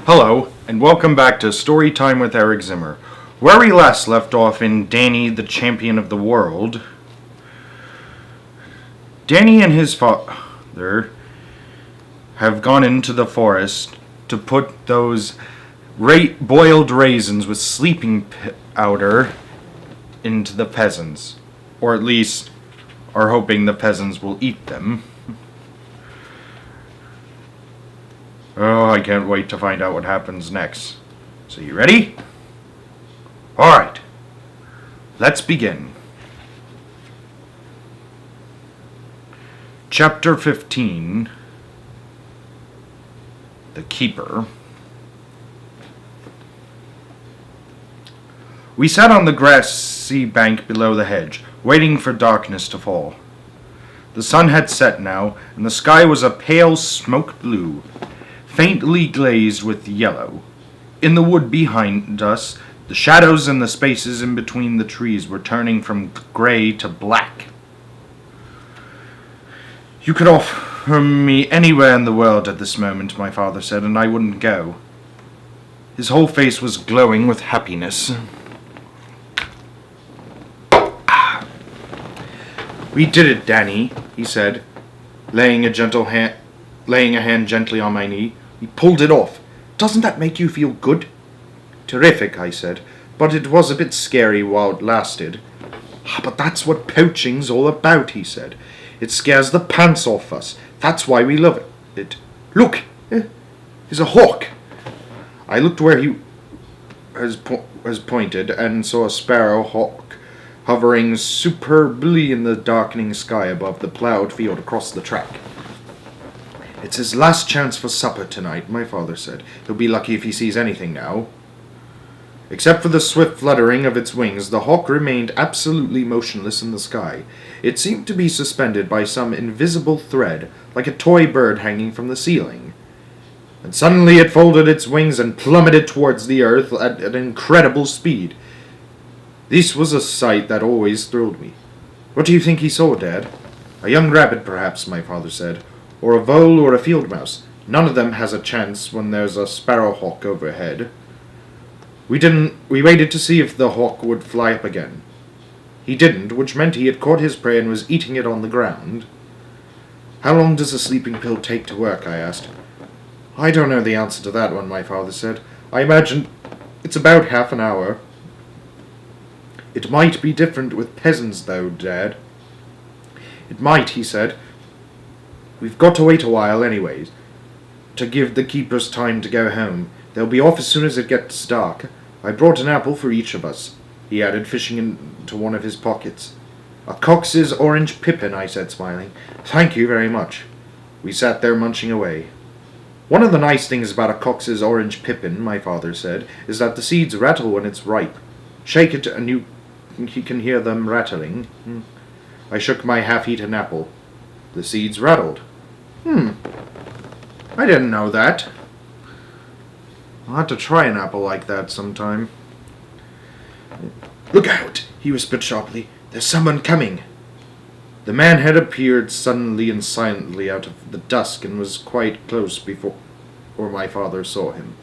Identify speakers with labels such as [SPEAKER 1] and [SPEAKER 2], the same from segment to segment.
[SPEAKER 1] Hello, and welcome back to Storytime with Eric Zimmer, where we last left off in Danny, the Champion of the World. Danny and his father have gone into the forest to put those boiled raisins with sleeping powder into the peasants, or at least are hoping the peasants will eat them. Oh, I can't wait to find out what happens next. So you ready? Alright. Let's begin. Chapter 15. The Keeper. We sat on the grassy bank below the hedge, waiting for darkness to fall. The sun had set now, and the sky was a pale smoke blue, faintly glazed with yellow. In the wood behind us, the shadows and the spaces in between the trees were turning from gray to black. You could offer me anywhere in the world at this moment, my father said, and I wouldn't go. His whole face was glowing with happiness. We did it, Danny, he said, laying a hand gently on my knee. We pulled it off. Doesn't that make you feel good? Terrific, I said, but it was a bit scary while it lasted. But that's what poaching's all about, he said. It scares the pants off us. That's why we love it. Look, there's a hawk. I looked where he has pointed and saw a sparrow hawk hovering superbly in the darkening sky above the plowed field across the track. It's his last chance for supper tonight, my father said. He'll be lucky if he sees anything now. Except for the swift fluttering of its wings, the hawk remained absolutely motionless in the sky. It seemed to be suspended by some invisible thread, like a toy bird hanging from the ceiling. And suddenly it folded its wings and plummeted towards the earth at an incredible speed. This was a sight that always thrilled me. What do you think he saw, Dad? A young rabbit, perhaps, my father said. Or a vole or a field mouse. None of them has a chance when there's a sparrowhawk overhead. We waited to see if the hawk would fly up again. He didn't, which meant he had caught his prey and was eating it on the ground. How long does a sleeping pill take to work? I asked. I don't know the answer to that one, my father said. I imagine it's about half an hour. It might be different with peasants, though, Dad. It might, he said. We've got to wait a while anyways, to give the keepers time to go home. They'll be off as soon as it gets dark. I brought an apple for each of us, he added, fishing into one of his pockets. A Cox's orange pippin, I said, smiling. Thank you very much. We sat there munching away. One of the nice things about a Cox's orange pippin, my father said, is that the seeds rattle when it's ripe. Shake it and you can hear them rattling. I shook my half-eaten apple. The seeds rattled. I didn't know that. I'll have to try an apple like that sometime. Look out, he whispered sharply. There's someone coming. The man had appeared suddenly and silently out of the dusk and was quite close before my father saw him.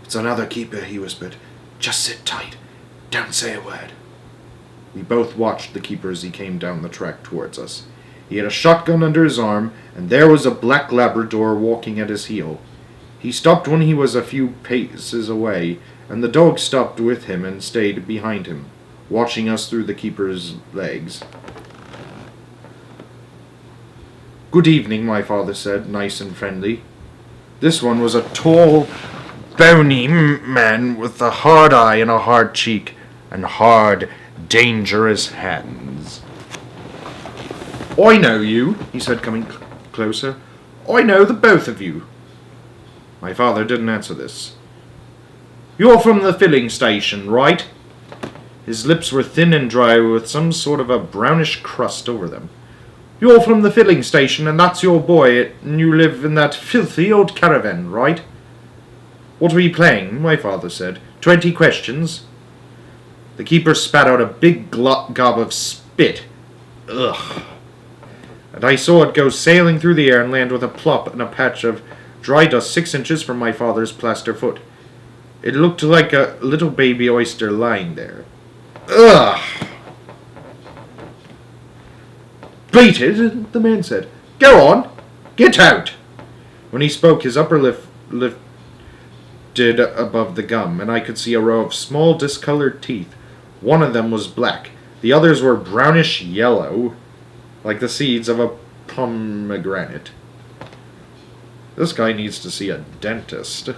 [SPEAKER 1] It's another keeper, he whispered. Just sit tight. Don't say a word. We both watched the keeper as he came down the track towards us. He had a shotgun under his arm, and there was a black Labrador walking at his heel. He stopped when he was a few paces away, and the dog stopped with him and stayed behind him, watching us through the keeper's legs. Good evening, my father said, nice and friendly. This one was a tall, bony man with a hard eye and a hard cheek, and hard, dangerous hands. I know you, he said, coming closer. I know the both of you. My father didn't answer this. You're from the filling station, right? His lips were thin and dry with some sort of a brownish crust over them. You're from the filling station, and that's your boy, and you live in that filthy old caravan, right? What were you playing? My father said. 20 questions. The keeper spat out a big gob of spit. Ugh. And I saw it go sailing through the air and land with a plop in a patch of dry dust 6 inches from my father's plaster foot. It looked like a little baby oyster lying there. Ugh! Baited, the man said. Go on! Get out! When he spoke, his upper lip lifted above the gum, and I could see a row of small discolored teeth. One of them was black. The others were brownish yellow, like the seeds of a pomegranate. This guy needs to see a dentist.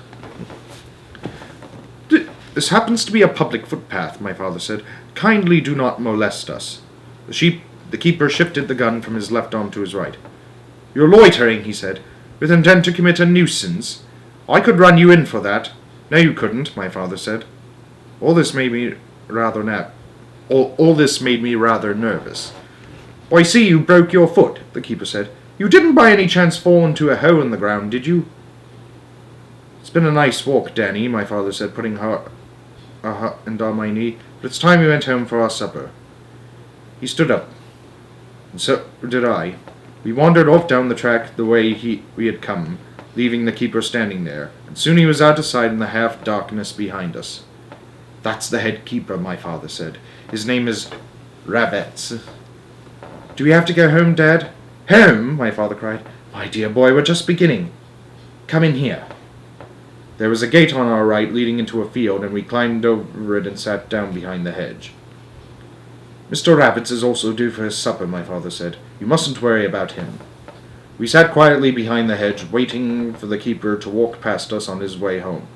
[SPEAKER 1] This happens to be a public footpath, my father said. Kindly do not molest us. The keeper shifted the gun from his left arm to his right. You're loitering, he said, with intent to commit a nuisance. I could run you in for that. No, you couldn't, my father said. All this made me rather nervous. I see you broke your foot, the keeper said. You didn't by any chance fall into a hole in the ground, did you? It's been a nice walk, Danny, my father said, putting her hand on my knee, but it's time we went home for our supper. He stood up, and so did I. We wandered off down the track the way we had come, leaving the keeper standing there, and soon he was out of sight in the half-darkness behind us. That's the head keeper, my father said. His name is Rabbits. Do we have to go home, Dad? Home? My father cried. My dear boy, we're just beginning. Come in here. There was a gate on our right leading into a field, and we climbed over it and sat down behind the hedge. Mr. Rabbits is also due for his supper, my father said. You mustn't worry about him. We sat quietly behind the hedge, waiting for the keeper to walk past us on his way home.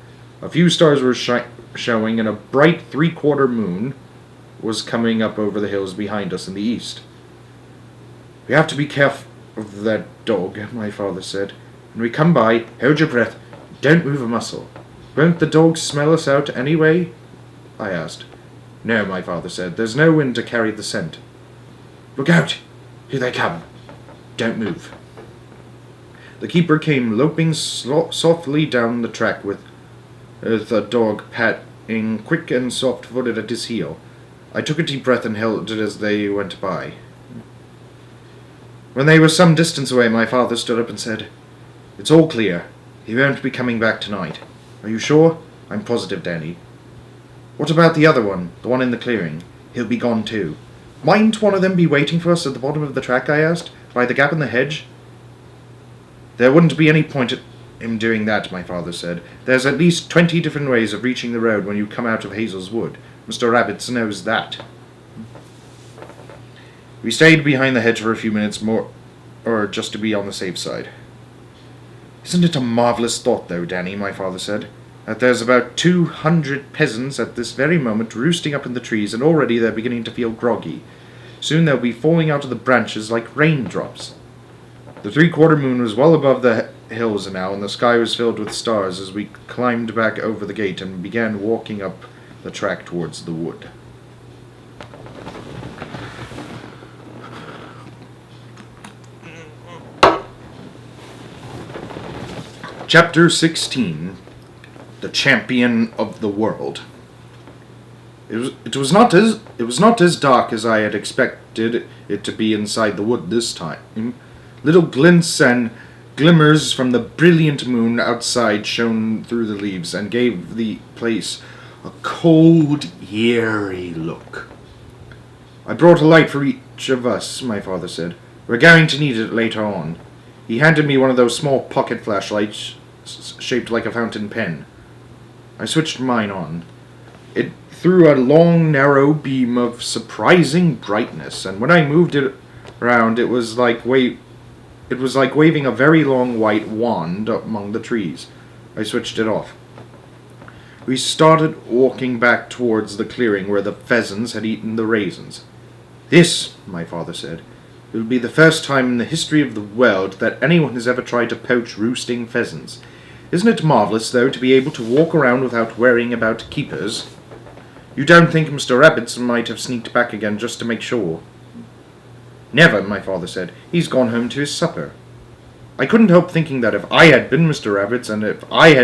[SPEAKER 1] A few stars were showing, and a bright 3/4 moon was coming up over the hills behind us in the east. We have to be careful of that dog, my father said. When we come by, hold your breath. Don't move a muscle. Won't the dog smell us out anyway? I asked. No, my father said. There's no wind to carry the scent. Look out! Here they come. Don't move. The keeper came loping softly down the track with a dog patting quick and soft-footed at his heel. I took a deep breath and held it as they went by. When they were some distance away, my father stood up and said, It's all clear. He won't be coming back tonight. Are you sure? I'm positive, Danny. What about the other one, the one in the clearing? He'll be gone too. Mightn't one of them be waiting for us at the bottom of the track, I asked, by the gap in the hedge? There wouldn't be any point at him doing that, my father said. There's at least 20 different ways of reaching the road when you come out of Hazel's Wood. Mr. Rabbit knows that. We stayed behind the hedge for a few minutes more, or just to be on the safe side. Isn't it a marvellous thought, though, Danny, my father said, that there's about 200 peasants at this very moment roosting up in the trees, and already they're beginning to feel groggy. Soon they'll be falling out of the branches like raindrops. The 3/4 moon was well above the hills now, and the sky was filled with stars as we climbed back over the gate and began walking up the track towards the wood. Chapter 16. The Champion of the World. It was not as dark as I had expected it to be inside the wood this time. Little glints and glimmers from the brilliant moon outside shone through the leaves and gave the place a cold, eerie look. I brought a light for each of us, my father said. We're going to need it later on. He handed me one of those small pocket flashlights shaped like a fountain pen. I switched mine on. It threw a long, narrow beam of surprising brightness, and when I moved it around, it was like waving a very long white wand among the trees. I switched it off. We started walking back towards the clearing where the pheasants had eaten the raisins. This, my father said, will be the first time in the history of the world that anyone has ever tried to poach roosting pheasants. Isn't it marvellous, though, to be able to walk around without worrying about keepers? You don't think Mr. Rabbit might have sneaked back again just to make sure? Never, my father said. He's gone home to his supper. I couldn't help thinking that if I had been Mr. Rabbit, and if I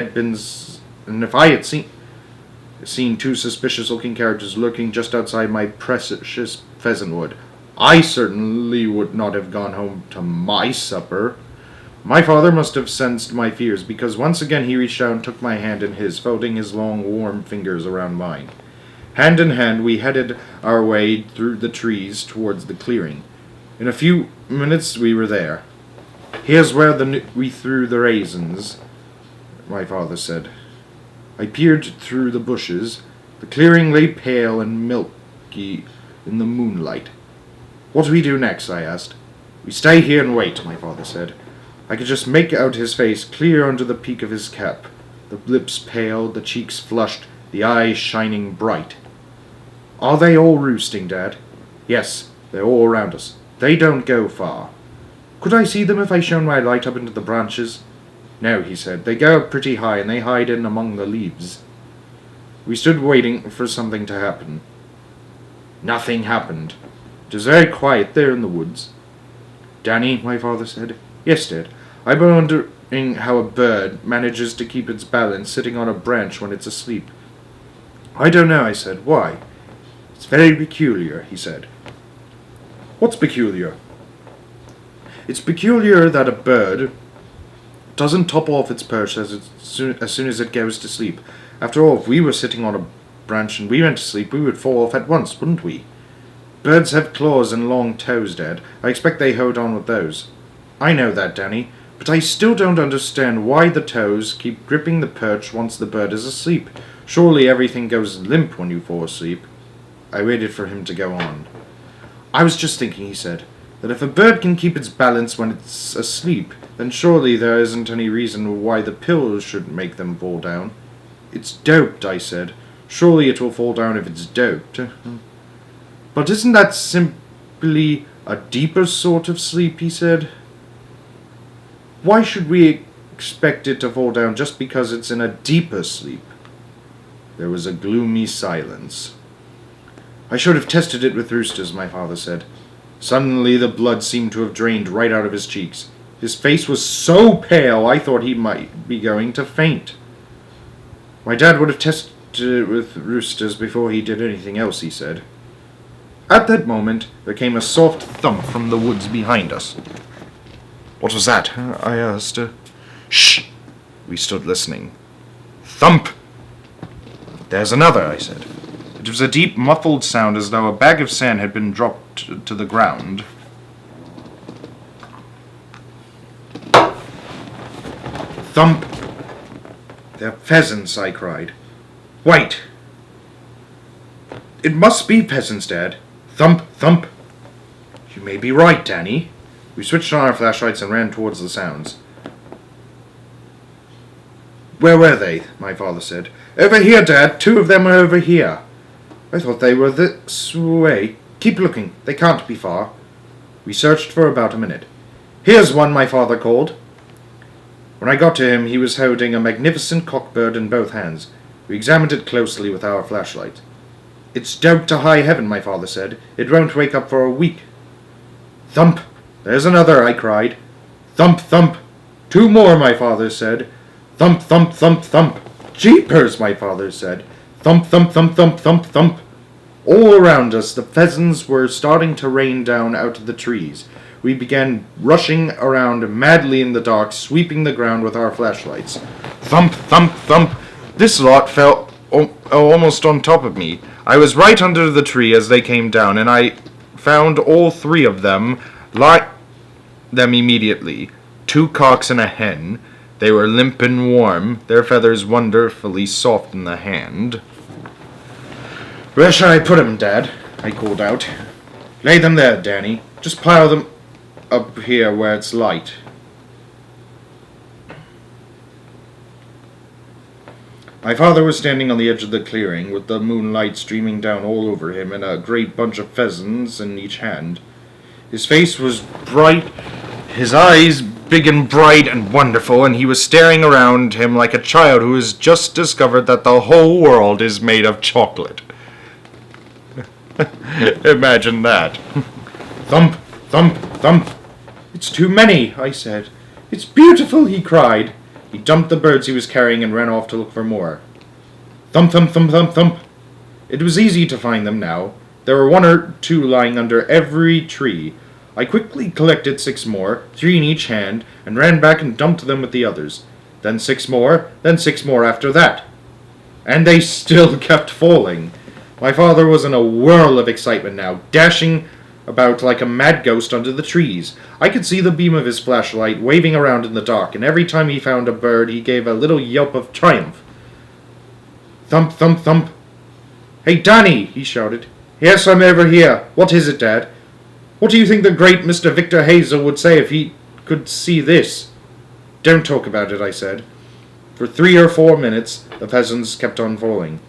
[SPEAKER 1] had seen two suspicious-looking characters lurking just outside my precious pheasant wood, I certainly would not have gone home to my supper. My father must have sensed my fears, because once again he reached out and took my hand in his, folding his long, warm fingers around mine. Hand in hand, we headed our way through the trees towards the clearing. In a few minutes, we were there. "Here's where we threw the raisins," my father said. I peered through the bushes. The clearing lay pale and milky in the moonlight. "What do we do next?" I asked. "We stay here and wait," my father said. I could just make out his face clear under the peak of his cap, the lips pale, the cheeks flushed, the eyes shining bright. "Are they all roosting, Dad?" "Yes, they're all around us. They don't go far." "Could I see them if I shone my light up into the branches?" "No," he said. "They go up pretty high and they hide in among the leaves." We stood waiting for something to happen. Nothing happened. It was very quiet there in the woods. "Danny," my father said. "Yes, Dad. I've been wondering how a bird manages to keep its balance sitting on a branch when it's asleep." "I don't know," I said. "Why?" "It's very peculiar," he said. "What's peculiar?" "It's peculiar that a bird doesn't top off its perch as soon as it goes to sleep. After all, if we were sitting on a branch and we went to sleep, we would fall off at once, wouldn't we? Birds have claws and long toes, Dad. I expect they hold on with those." "I know that, Danny, but I still don't understand why the toes keep gripping the perch once the bird is asleep. Surely everything goes limp when you fall asleep." I waited for him to go on. "I was just thinking," he said, "that if a bird can keep its balance when it's asleep, then surely there isn't any reason why the pillows shouldn't make them fall down." "It's doped," I said. "Surely it will fall down if it's doped." "But isn't that simply a deeper sort of sleep?" he said. "Why should we expect it to fall down just because it's in a deeper sleep?" There was a gloomy silence. "I should have tested it with roosters," my father said. Suddenly the blood seemed to have drained right out of his cheeks. His face was so pale I thought he might be going to faint. "My dad would have tested it with roosters before he did anything else," he said. At that moment there came a soft thump from the woods behind us. "What was that?" I asked. "Shh!" We stood listening. "Thump!" "There's another," I said. It was a deep, muffled sound as though a bag of sand had been dropped to the ground. "Thump!" "They're pheasants," I cried. "Wait! It must be pheasants, Dad. Thump, thump!" "You may be right, Danny." We switched on our flashlights and ran towards the sounds. "Where were they?" my father said. "Over here, Dad. 2 of them are over here." "I thought they were this way." "Keep looking. They can't be far." We searched for about a minute. "Here's one," my father called. When I got to him, he was holding a magnificent cockbird in both hands. We examined it closely with our flashlight. "It's doped to high heaven," my father said. "It won't wake up for a week." "Thump! There's another," I cried. "Thump, thump! 2 more," my father said. "Thump, thump, thump, thump!" "Jeepers," my father said. "Thump, thump, thump, thump, thump, thump!" All around us, the pheasants were starting to rain down out of the trees. We began rushing around madly in the dark, sweeping the ground with our flashlights. Thump, thump, thump! This lot fell almost on top of me. I was right under the tree as they came down, and I found all 3 of them immediately. 2 cocks and a hen. They were limp and warm, their feathers wonderfully soft in the hand. "Where shall I put 'em, Dad?" I called out. "Lay them there, Danny. Just pile them up here where it's light." My father was standing on the edge of the clearing, with the moonlight streaming down all over him and a great bunch of pheasants in each hand. His face was bright, his eyes big and bright and wonderful, and he was staring around him like a child who has just discovered that the whole world is made of chocolate. Imagine that. "Thump, thump, thump!" "It's too many," I said. "It's beautiful," he cried. He dumped the birds he was carrying and ran off to look for more. Thump, thump, thump, thump, thump! It was easy to find them now. There were 1 or 2 lying under every tree. I quickly collected 6 more, 3 in each hand, and ran back and dumped them with the others. Then 6 more, then 6 more after that. And they still kept falling. My father was in a whirl of excitement now, dashing about like a mad ghost under the trees. I could see the beam of his flashlight waving around in the dark, and every time he found a bird he gave a little yelp of triumph. Thump, thump, thump. "Hey, Danny!" he shouted. "Yes, I'm over here. What is it, Dad? What do you think the great Mr. Victor Hazel would say if he could see this?" "Don't talk about it," I said. For 3 or 4 minutes, the pheasants kept on falling.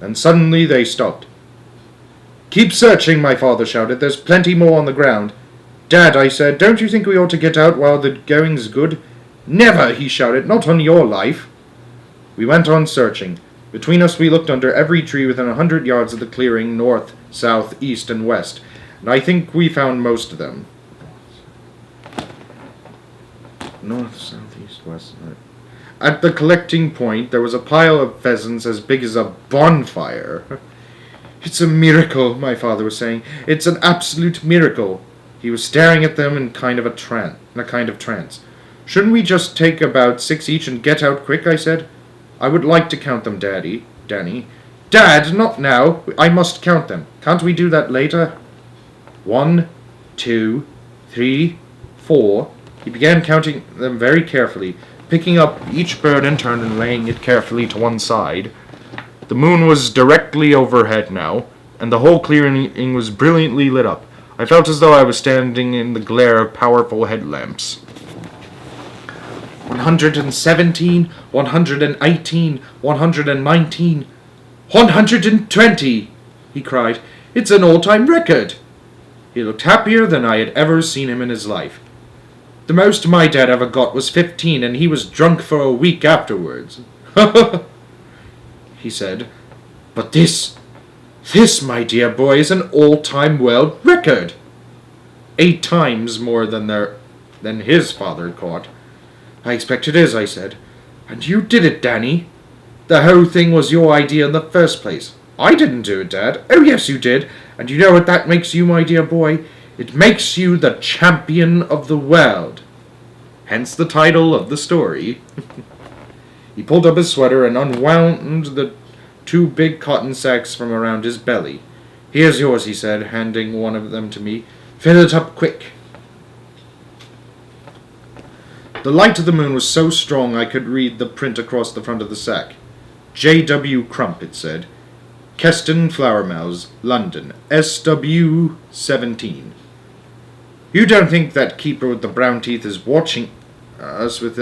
[SPEAKER 1] Then suddenly they stopped. "Keep searching," my father shouted. "There's plenty more on the ground." "Dad," I said, "don't you think we ought to get out while the going's good?" "Never," he shouted. "Not on your life." We went on searching. Between us we looked under every tree within 100 yards of the clearing, north, south, east, and west, and I think we found most of them. North, south, east, west. At the collecting point, there was a pile of pheasants as big as a bonfire. "It's a miracle," my father was saying. "It's an absolute miracle." He was staring at them in a kind of trance. "Shouldn't we just take about 6 each and get out quick?" I said. "I would like to count them, Danny." "Dad, not now. I must count them. Can't we do that later?" 1, 2, 3, 4. He began counting them very carefully, picking up each bird in turn and laying it carefully to one side. The moon was directly overhead now, and the whole clearing was brilliantly lit up. I felt as though I was standing in the glare of powerful headlamps. 117, 118, 119, 120, he cried. "It's an all-time record." He looked happier than I had ever seen him in his life. "The most my dad ever got was 15, and he was drunk for a week afterwards." he said. "But this, my dear boy, is an all-time world record. 8 times more than his father caught." "I expect it is," I said. "And you did it, Danny. The whole thing was your idea in the first place." "I didn't do it, Dad." "Oh, yes, you did. And you know what that makes you, my dear boy? It makes you the champion of the world. Hence the title of the story." He pulled up his sweater and unwound the 2 big cotton sacks from around his belly. "Here's yours," he said, handing one of them to me. "Fill it up quick." The light of the moon was so strong I could read the print across the front of the sack. J.W. Crump, it said. Keston Flower Mouse, London, SW 17. "You don't think that keeper with the brown teeth is watching us with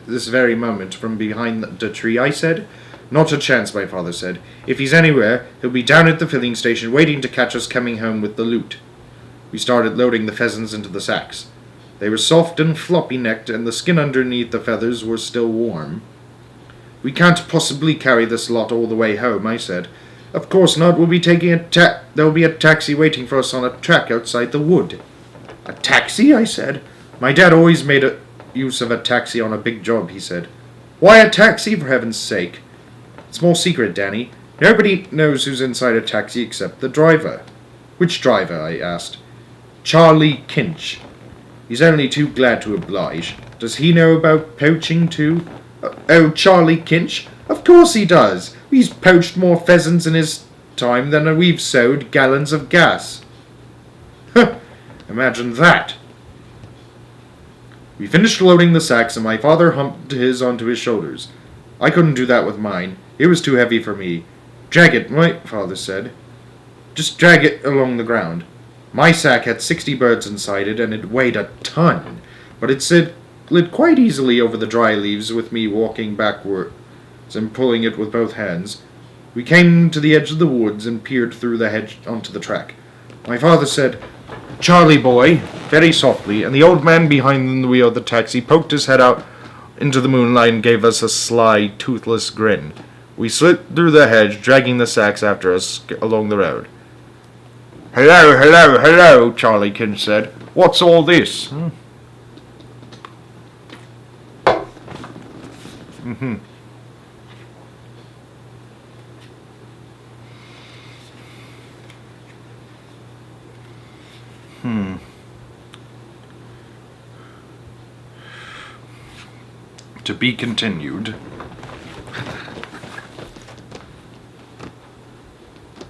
[SPEAKER 1] this very moment from behind the tree?" I said. "Not a chance," my father said. "If he's anywhere, he'll be down at the filling station waiting to catch us coming home with the loot." We started loading the pheasants into the sacks. They were soft and floppy-necked, and the skin underneath the feathers was still warm. "We can't possibly carry this lot all the way home," I said. "Of course not. We'll be taking there'll be a taxi waiting for us on a track outside the wood." "A taxi?" I said. "My dad always made use of a taxi on a big job," he said. "Why a taxi, for heaven's sake?" "It's more secret, Danny. Nobody knows who's inside a taxi except the driver." "Which driver?" I asked. "Charlie Kinch. He's only too glad to oblige. Does he know about poaching too?" "Oh, Charlie Kinch? Of course he does. He's poached more pheasants in his time than we've sowed gallons of gas." Imagine that. We finished loading the sacks, and my father humped his onto his shoulders. I couldn't do that with mine. It was too heavy for me. "Drag it," my father said. "Just drag it along the ground." My sack had 60 birds inside it, and it weighed a ton, but it slid quite easily over the dry leaves with me walking backwards and pulling it with both hands. We came to the edge of the woods and peered through the hedge onto the track. My father said, "Charlie boy," very softly, and the old man behind the wheel of the taxi poked his head out into the moonlight and gave us a sly, toothless grin. We slid through the hedge, dragging the sacks after us along the road. "Hello, hello, hello," Charlie Kinch said. "What's all this?" To be continued.